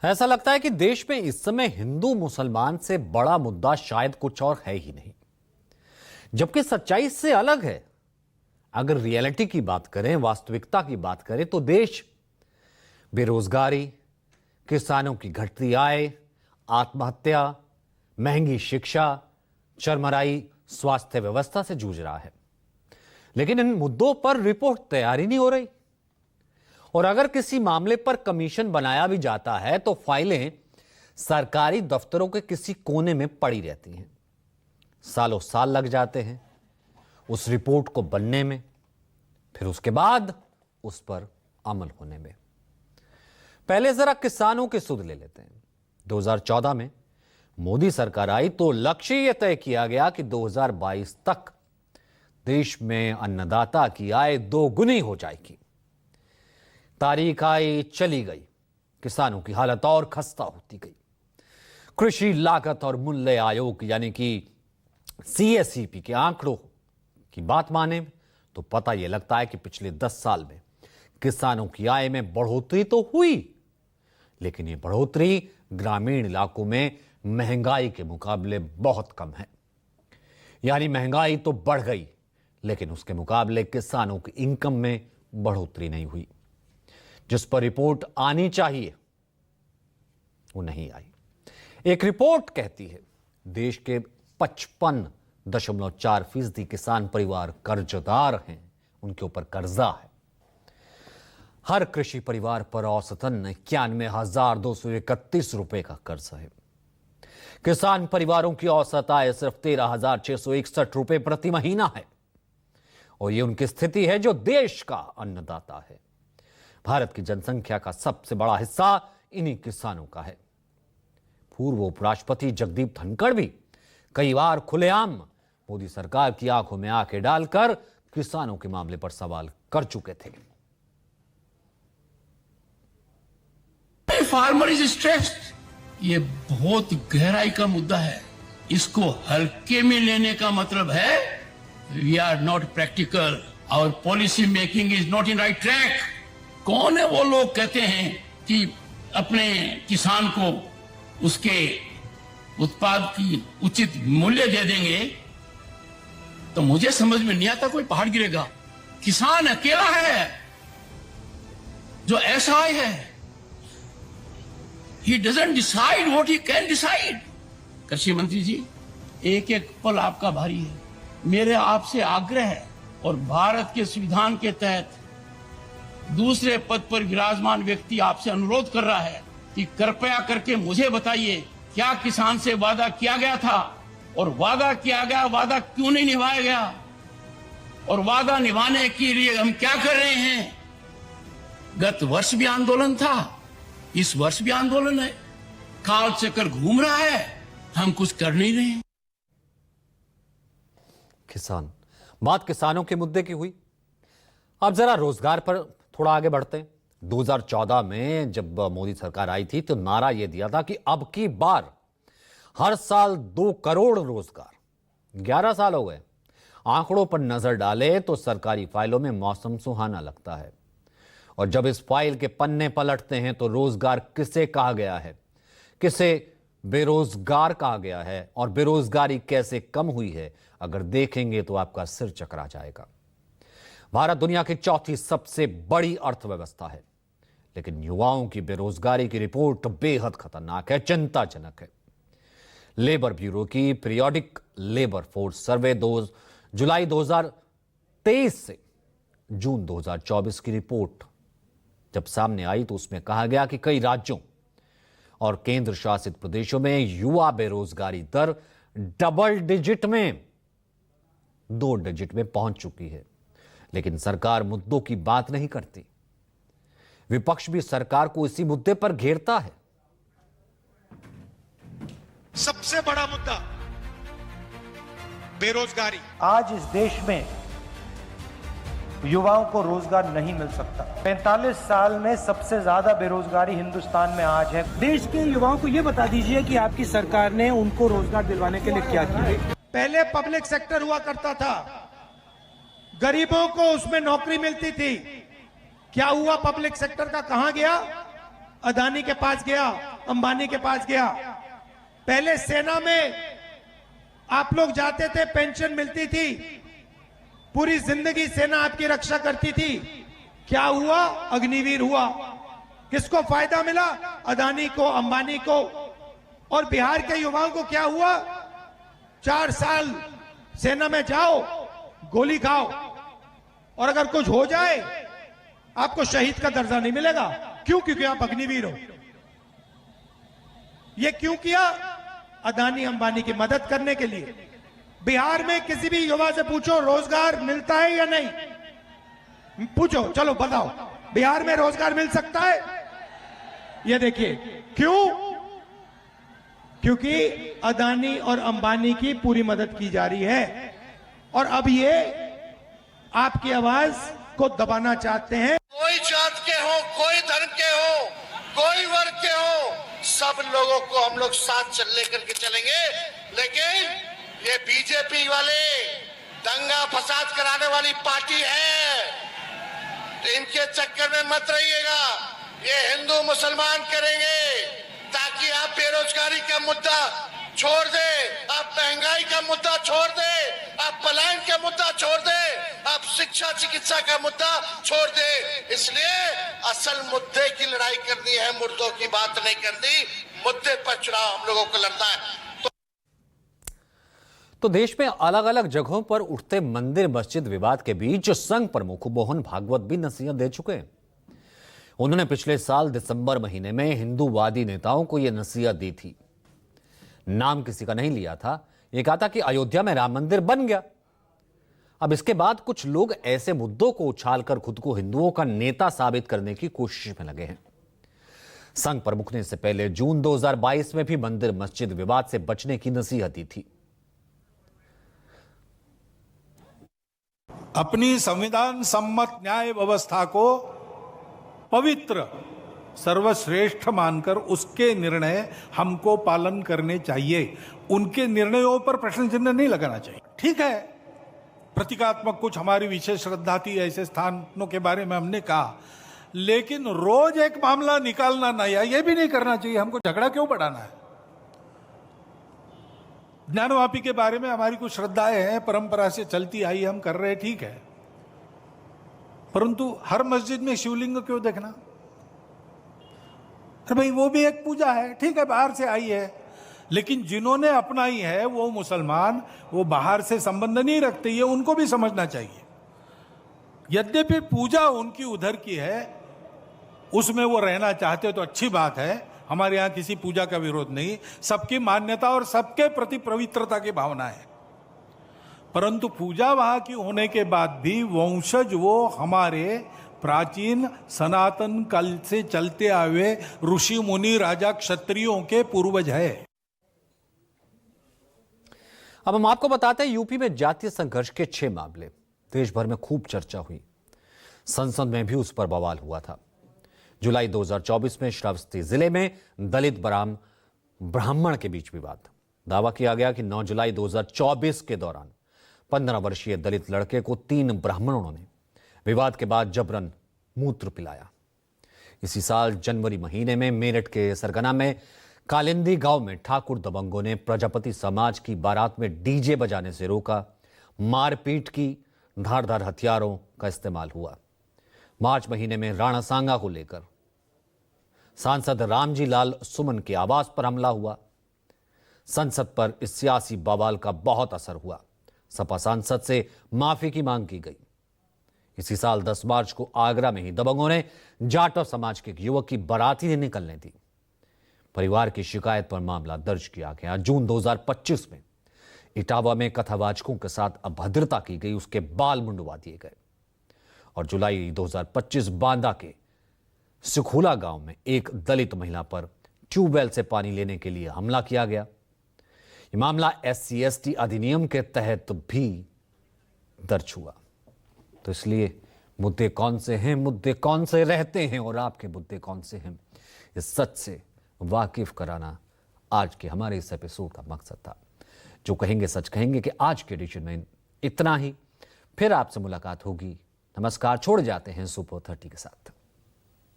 ऐसा लगता है कि देश में इस समय हिंदू मुसलमान से बड़ा मुद्दा शायद कुछ और है ही नहीं, जबकि सच्चाई इससे अलग है। अगर रियलिटी की बात करें, वास्तविकता की बात करें, तो देश बेरोजगारी, किसानों की घटती आय, आत्महत्या, महंगी शिक्षा, चरमराई स्वास्थ्य व्यवस्था से जूझ रहा है। लेकिन इन मुद्दों पर रिपोर्ट तैयार ही नहीं हो रही। और अगर किसी मामले पर कमीशन बनाया भी जाता है तो फाइलें सरकारी दफ्तरों के किसी कोने में पड़ी रहती हैं। सालों साल लग जाते हैं उस रिपोर्ट को बनने में, फिर उसके बाद उस पर अमल होने में। पहले जरा किसानों की सुध ले लेते हैं। 2014 में मोदी सरकार आई तो लक्ष्य यह तय किया गया कि 2022 तक देश में अन्नदाता की आय दोगुनी हो जाएगी। तारीख आई, चली गई, किसानों की हालत और खस्ता होती गई। कृषि लागत और मूल्य आयोग यानी कि CSCP के आंकड़ों की बात माने तो पता यह लगता है कि पिछले 10 साल में किसानों की आय में बढ़ोतरी तो हुई, लेकिन यह बढ़ोतरी ग्रामीण इलाकों में महंगाई के मुकाबले बहुत कम है। यानी महंगाई तो बढ़ गई, लेकिन उसके मुकाबले किसानों की इनकम में बढ़ोतरी नहीं हुई। जिस पर रिपोर्ट आनी चाहिए वो नहीं आई। एक रिपोर्ट कहती है देश के 55.4% किसान परिवार कर्जदार हैं, उनके ऊपर कर्जा है। हर कृषि परिवार पर औसतन 91,231 रुपए का कर्ज है। किसान परिवारों की औसत आय सिर्फ 13,661 रुपए प्रति महीना है। और ये उनकी स्थिति है जो देश का अन्नदाता है। भारत की जनसंख्या का सबसे बड़ा हिस्सा इन्हीं किसानों का है। पूर्व उपराष्ट्रपति जगदीप धनखड़ भी कई बार खुलेआम मोदी सरकार की आंखों में आंखें डालकर किसानों के मामले पर सवाल कर चुके थे। Farmer is stressed. ये बहुत गहराई का मुद्दा है। इसको हल्के में लेने का मतलब है we are not practical, our policy making is not in right track. कौन है वो लोग कहते हैं कि अपने किसान को उसके उत्पाद की उचित मूल्य दे देंगे, तो मुझे समझ में नहीं आता कोई पहाड़ गिरेगा। किसान अकेला है जो ऐसा है, he doesn't decide what he can decide। कृषि मंत्री जी, एक एक पल आपका भारी है। मेरे आपसे आग्रह है और भारत के संविधान के तहत दूसरे पद पर विराजमान व्यक्ति आपसे अनुरोध कर रहा है कि कृपया करके मुझे बताइए क्या किसान से वादा किया गया था, और वादा किया गया वादा क्यों नहीं निभाया गया, और वादा निभाने के लिए हम क्या कर रहे हैं। गत वर्ष भी आंदोलन था, इस वर्ष भी आंदोलन है। काल चक्कर घूम रहा है, हम कुछ कर नहीं रहे हैं। किसान, बात किसानों के मुद्दे की हुई। अब जरा रोजगार पर थोड़ा आगे बढ़ते हैं। 2014 में जब मोदी सरकार आई थी तो नारा यह दिया था कि अब की बार हर साल 2 करोड़ रोजगार। 11 साल हो गए। आंकड़ों पर नजर डाले तो सरकारी फाइलों में मौसम सुहाना लगता है, और जब इस फाइल के पन्ने पलटते हैं तो रोजगार किसे कहा गया है, किसे बेरोजगार कहा गया है, और बेरोजगारी कैसे कम हुई है, अगर देखेंगे तो आपका सिर चकरा जाएगा। भारत दुनिया की चौथी सबसे बड़ी अर्थव्यवस्था है, लेकिन युवाओं की बेरोजगारी की रिपोर्ट बेहद खतरनाक है, चिंताजनक है। लेबर ब्यूरो की पीरियोडिक लेबर फोर्स सर्वे जुलाई 2023 से जून 2024 की रिपोर्ट जब सामने आई तो उसमें कहा गया कि कई राज्यों और केंद्र शासित प्रदेशों में युवा बेरोजगारी दर डबल डिजिट में, 2 डिजिट में पहुंच चुकी है। लेकिन सरकार मुद्दों की बात नहीं करती। विपक्ष भी सरकार को इसी मुद्दे पर घेरता है। सबसे बड़ा मुद्दा बेरोजगारी। आज इस देश में युवाओं को रोजगार नहीं मिल सकता। 45 साल में सबसे ज्यादा बेरोजगारी हिंदुस्तान में आज है। देश के युवाओं को ये बता दीजिए कि आपकी सरकार ने उनको रोजगार दिलवाने के लिए क्या किया। पहले पब्लिक सेक्टर हुआ करता था, गरीबों को उसमें नौकरी मिलती थी। क्या हुआ पब्लिक सेक्टर का, कहां गया? अदानी के पास गया, अंबानी के पास गया। पहले सेना में आप लोग जाते थे, पेंशन मिलती थी, पूरी जिंदगी सेना आपकी रक्षा करती थी। क्या हुआ? अग्निवीर हुआ। किसको फायदा मिला? अदानी को, अंबानी को। और बिहार के युवाओं को क्या हुआ? 4 साल सेना में जाओ, गोली खाओ, और अगर कुछ हो जाए आपको शहीद का दर्जा नहीं मिलेगा। क्यों? क्योंकि आप अग्निवीर हो। ये क्यों किया? अदानी अंबानी की मदद करने के लिए। बिहार में किसी भी युवा से पूछो रोजगार मिलता है या नहीं, पूछो, चलो बताओ, बिहार में रोजगार मिल सकता है? ये देखिए, क्यों? क्योंकि अदानी और अंबानी की पूरी मदद की जा रही है। और अब ये आपकी आवाज को दबाना चाहते हैं। कोई जात के हो, कोई धर्म के हो, कोई वर्ग के हो, सब लोगों को हम लोग साथ लेकर के चलेंगे। लेकिन ये बीजेपी वाले दंगा फसाद कराने वाली पार्टी है, तो इनके चक्कर में मत रहिएगा। ये हिंदू मुसलमान करेंगे ताकि आप बेरोजगारी का मुद्दा छोड़ दे, आप महंगाई का मुद्दा छोड़ दे, आप पलायन का मुद्दा छोड़ दे, आप शिक्षा चिकित्सा का मुद्दा छोड़ दे। इसलिए असल मुद्दे की लड़ाई करनी है, मुद्दों की बात नहीं करनी। मुद्दे पर चुनाव हम लोगों को लड़ना है। तो देश में अलग अलग जगहों पर उठते मंदिर मस्जिद विवाद के बीच संघ प्रमुख मोहन भागवत भी नसीहत दे चुके हैं। उन्होंने पिछले साल दिसंबर महीने में हिंदूवादी नेताओं को यह नसीहत दी थी। नाम किसी का नहीं लिया था, यह कहा था कि अयोध्या में राम मंदिर बन गया। अब इसके बाद कुछ लोग ऐसे मुद्दों को उछालकर खुद को हिंदुओं का नेता साबित करने की कोशिश में लगे हैं। संघ प्रमुख ने इससे पहले जून 2022 में भी मंदिर मस्जिद विवाद से बचने की नसीहत दी थी। अपनी संविधान सम्मत न्याय व्यवस्था को पवित्र सर्वश्रेष्ठ मानकर उसके निर्णय हमको पालन करने चाहिए। उनके निर्णयों पर प्रश्न चिन्ह नहीं लगाना चाहिए। ठीक है, प्रतीकात्मक कुछ हमारी विशेष श्रद्धा थी, ऐसे स्थानों के बारे में हमने कहा, लेकिन रोज एक मामला निकालना नया, यह भी नहीं करना चाहिए। हमको झगड़ा क्यों बढ़ाना है? ज्ञानवापी के बारे में हमारी कुछ श्रद्धाएं हैं, परंपरा से चलती आई, हम कर रहे, ठीक है, परंतु हर मस्जिद में शिवलिंग क्यों देखना? अरे भाई, वो भी एक पूजा है, ठीक है, बाहर से आई है, लेकिन जिन्होंने अपनाई है वो मुसलमान, वो बाहर से संबंध नहीं रखते, ये उनको भी समझना चाहिए। यद्यपि पूजा उनकी उधर की है, उसमें वो रहना चाहते तो अच्छी बात है, हमारे यहां किसी पूजा का विरोध नहीं, सबकी मान्यता और सबके प्रति पवित्रता की भावना है। परंतु पूजा वहां की होने के बाद भी वंशज वो हमारे प्राचीन सनातन काल से चलते आए ऋषि मुनि राजा क्षत्रियों के पूर्वज है। अब हम आपको बताते हैं, यूपी में जातीय संघर्ष के 6 मामले देश भर में खूब चर्चा हुई। संसद में भी उस पर बवाल हुआ था। जुलाई 2024 में श्रावस्ती जिले में दलित ब्राह्मण के बीच विवाद। दावा किया गया कि 9 जुलाई 2024 के दौरान 15 वर्षीय दलित लड़के को 3 ब्राह्मणों ने विवाद के बाद जबरन मूत्र पिलाया। इसी साल जनवरी महीने में मेरठ के सरगना में कालिंदी गांव में ठाकुर दबंगों ने प्रजापति समाज की बारात में डीजे बजाने से रोका। मारपीट की, धारदार हथियारों का इस्तेमाल हुआ। मार्च महीने में राणा सांगा को लेकर सांसद रामजी लाल सुमन के आवास पर हमला हुआ। संसद पर इस सियासी बवाल का बहुत असर हुआ। सपा सांसद से माफी की मांग की गई। इसी साल 10 मार्च को आगरा में ही दबंगों ने जाटव समाज के एक युवक की बारात ही नहीं निकलने दी। परिवार की शिकायत पर मामला दर्ज किया गया। जून 2025 में इटावा में कथावाचकों के साथ अभद्रता की गई, उसके बाल मुंडवा दिए गए। और जुलाई 2025 बांदा के सुखुला गांव में एक दलित महिला पर ट्यूबवेल से पानी लेने के लिए हमला किया गया। यह मामला SC/ST अधिनियम के तहत भी दर्ज हुआ। तो इसलिए मुद्दे कौन से हैं, मुद्दे कौन से रहते हैं और आपके मुद्दे कौन से हैं, इस सच से वाकिफ कराना आज के हमारे इस एपिसोड का मकसद था। जो कहेंगे सच कहेंगे कि आज के एडिशन में इतना ही। फिर आपसे मुलाकात होगी। नमस्कार। छोड़ जाते हैं सुपर 30 के साथ।